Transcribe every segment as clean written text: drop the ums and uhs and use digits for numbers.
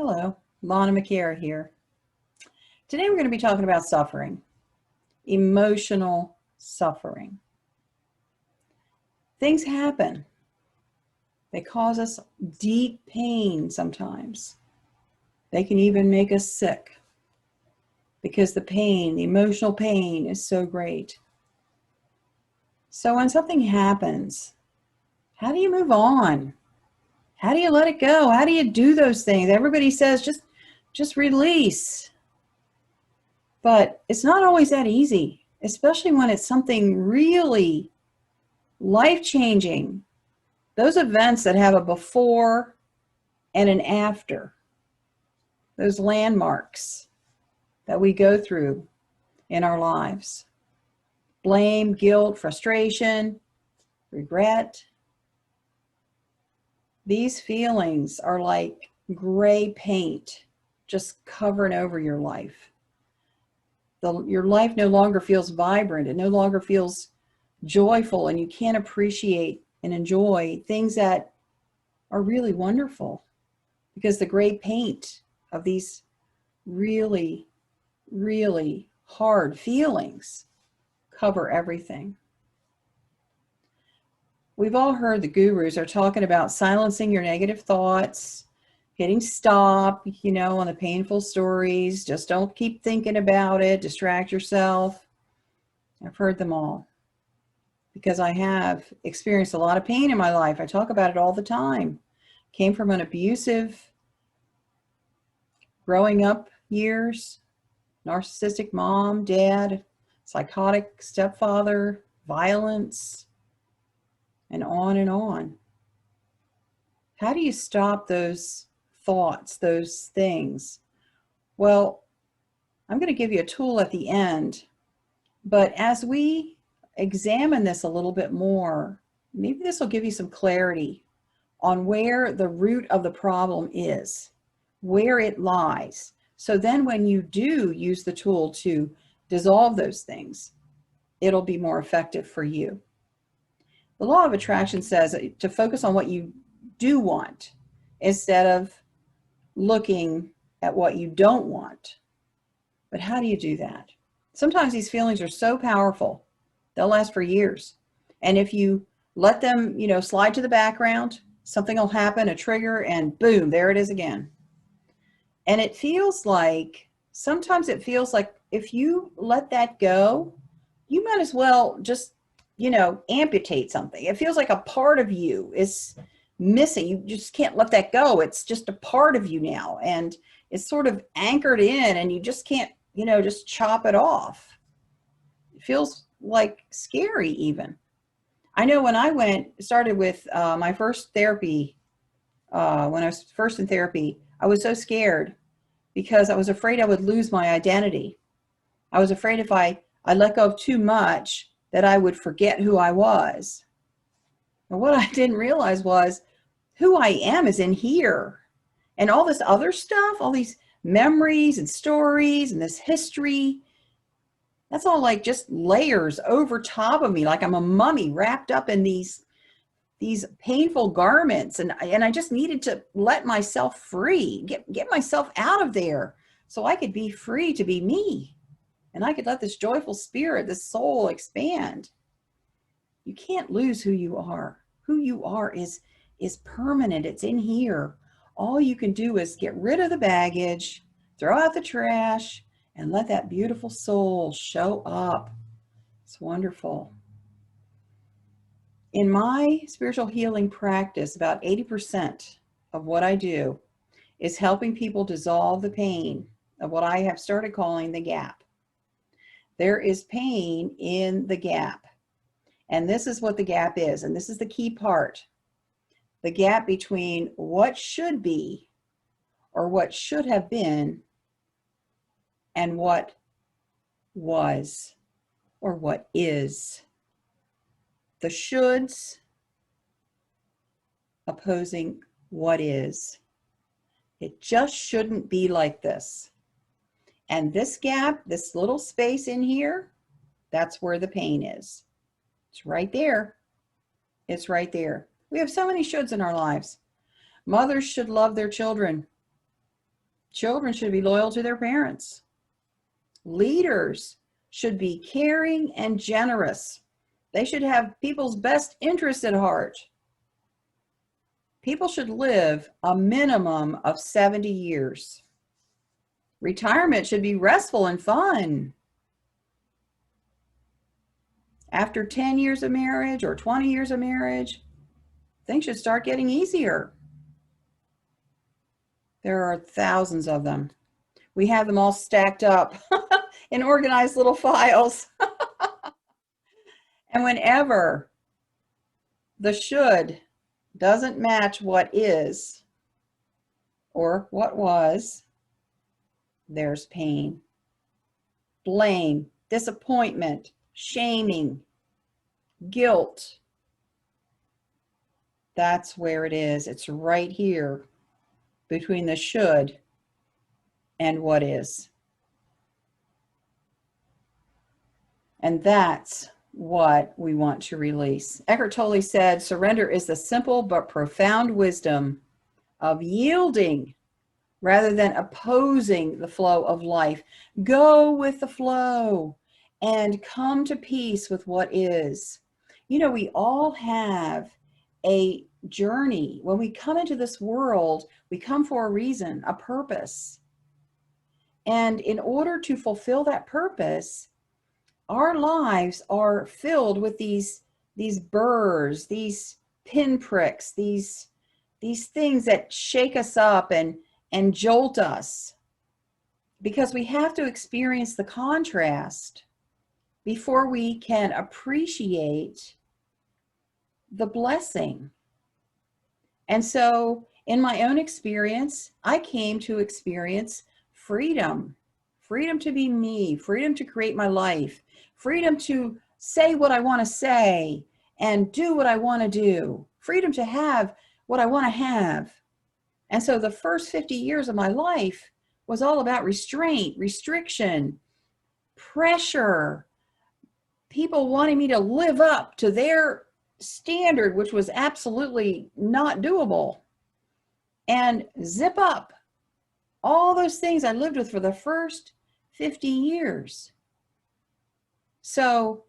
Hello, Lana McAra here. Today we're going to be talking about suffering, emotional suffering. Things happen. They cause us deep pain sometimes. They can even make us sick because the pain, the emotional pain is so great. So when something happens, how do you move on? How do you let it go? How do you do those things? Everybody says just release. But it's not always that easy, especially when it's something really life-changing. Those events that have a before and an after, those landmarks that we go through in our lives. Blame, guilt, frustration, regret. These feelings are like gray paint just covering over your life. Your life no longer feels vibrant. It no longer feels joyful, and you can't appreciate and enjoy things that are really wonderful because the gray paint of these really, really hard feelings cover everything. We've all heard the gurus are talking about silencing your negative thoughts, hitting stop, on the painful stories. Just don't keep thinking about it. Distract yourself. I've heard them all because I have experienced a lot of pain in my life. I talk about it all the time. Came from an abusive growing up years, narcissistic mom, dad, psychotic stepfather, violence, and on and on. How do you stop those thoughts, those things? Well, I'm going to give you a tool at the end, but as we examine this a little bit more, maybe this will give you some clarity on where the root of the problem is, where it lies. So then when you do use the tool to dissolve those things, it'll be more effective for you. The law of attraction says to focus on what you do want instead of looking at what you don't want. But how do you do that? Sometimes these feelings are so powerful, they'll last for years. And if you let them, slide to the background, something will happen, a trigger, and boom, there it is again. And sometimes it feels like if you let that go, you might as well just, amputate something. It feels like a part of you is missing. You just can't let that go. It's just a part of you now. And it's sort of anchored in and you just can't, just chop it off. It feels like scary even. I know when I started with my first therapy, when I was first in therapy, I was so scared because I was afraid I would lose my identity. I was afraid if I let go of too much that I would forget who I was. And what I didn't realize was who I am is in here. And all this other stuff, all these memories and stories and this history, that's all like just layers over top of me, like I'm a mummy wrapped up in these painful garments. And I just needed to let myself free, get myself out of there so I could be free to be me. And I could let this joyful spirit, this soul expand. You can't lose who you are. Who you are is permanent. It's in here. All you can do is get rid of the baggage, throw out the trash, and let that beautiful soul show up. It's wonderful. In my spiritual healing practice, about 80% of what I do is helping people dissolve the pain of what I have started calling the gap. There is pain in the gap. And this is what the gap is. And this is the key part. The gap between what should be or what should have been and what was or what is. The shoulds opposing what is. It just shouldn't be like this. And this gap, this little space in here, that's where the pain is. It's right there. It's right there. We have so many shoulds in our lives. Mothers should love their children. Children should be loyal to their parents. Leaders should be caring and generous. They should have people's best interests at heart. People should live a minimum of 70 years. Retirement should be restful and fun. After 10 years of marriage or 20 years of marriage, things should start getting easier. There are thousands of them. We have them all stacked up in organized little files. And whenever the should doesn't match what is or what was, there's pain, blame, disappointment, shaming, guilt. That's where it is. It's right here between the should and what is. And that's what we want to release. Eckhart Tolle said, surrender is the simple but profound wisdom of yielding rather than opposing the flow of life. Go with the flow and come to peace with what is. You know, we all have a journey. When we come into this world, we come for a reason, a purpose. And in order to fulfill that purpose, our lives are filled with these burrs, these pinpricks, these things that shake us up and jolt us, because we have to experience the contrast before we can appreciate the blessing. And so in my own experience, I came to experience freedom to be me, freedom to create my life, freedom to say what I want to say and do what I want to do, freedom to have what I want to have. And so the first 50 years of my life was all about restraint, restriction, pressure, people wanting me to live up to their standard, which was absolutely not doable, and zip up. All those things I lived with for the first 50 years. So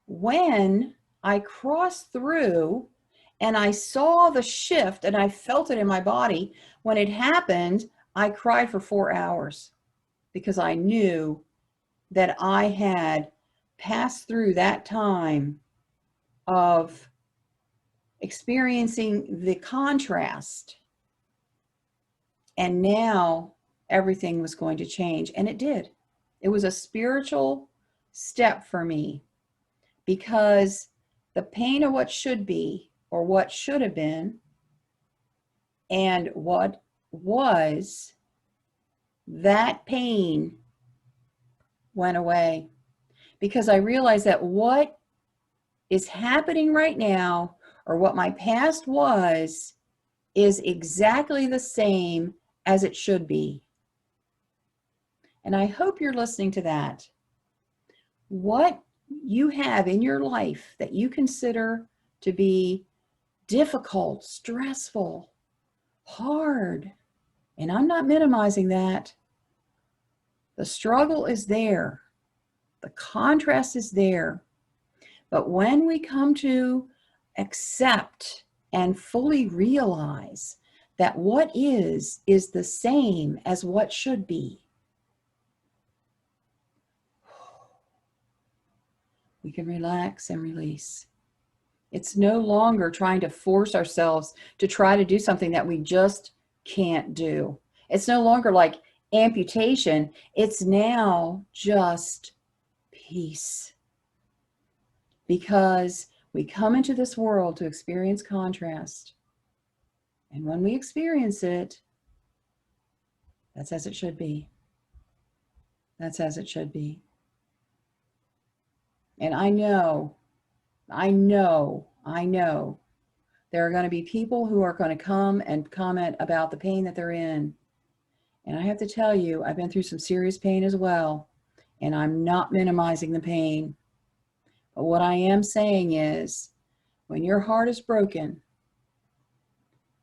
when I crossed through and I saw the shift and I felt it in my body, when it happened, I cried for 4 hours because I knew that I had passed through that time of experiencing the contrast. And now everything was going to change. And it did. It was a spiritual step for me, because the pain of what should be or what should have been and what was, that pain went away, because I realized that what is happening right now, or what my past was, is exactly the same as it should be. And I hope you're listening to that. What you have in your life that you consider to be difficult, stressful, hard, and I'm not minimizing that. The struggle is there. The contrast is there. But when we come to accept and fully realize that what is the same as what should be, we can relax and release. It's no longer trying to force ourselves to try to do something that we just can't do. It's no longer like amputation. It's now just peace. Because we come into this world to experience contrast. And when we experience it, that's as it should be. That's as it should be. And I know there are going to be people who are going to come and comment about the pain that they're in. And I have to tell you, I've been through some serious pain as well. And I'm not minimizing the pain. But what I am saying is, when your heart is broken,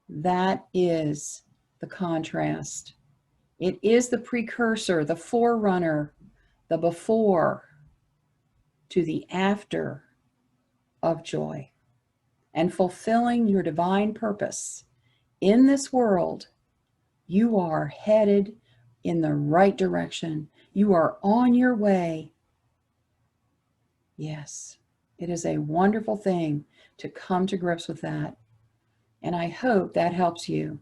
that is the contrast. It is the precursor, the forerunner, the before to the after of joy. And fulfilling your divine purpose in this world, you are headed in the right direction. You are on your way. Yes, it is a wonderful thing to come to grips with that. And I hope that helps you.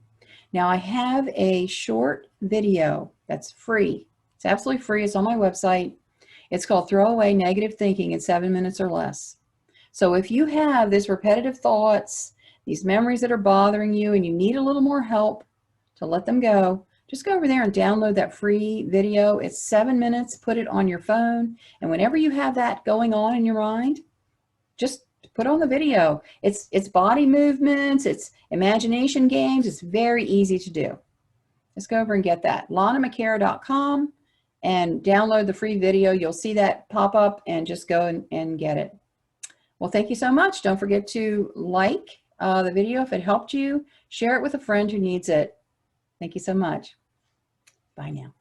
Now, I have a short video that's free. It's absolutely free. It's on my website. It's called Throw Away Negative Thinking in 7 minutes or less. So if you have these repetitive thoughts, these memories that are bothering you, and you need a little more help to let them go, just go over there and download that free video. It's 7 minutes. Put it on your phone. And whenever you have that going on in your mind, just put on the video. It's body movements. It's imagination games. It's very easy to do. Just go over and get that. LanaMcAra.com and download the free video. You'll see that pop up and just go and get it. Well, thank you so much. Don't forget to like the video if it helped you. Share it with a friend who needs it. Thank you so much. Bye now.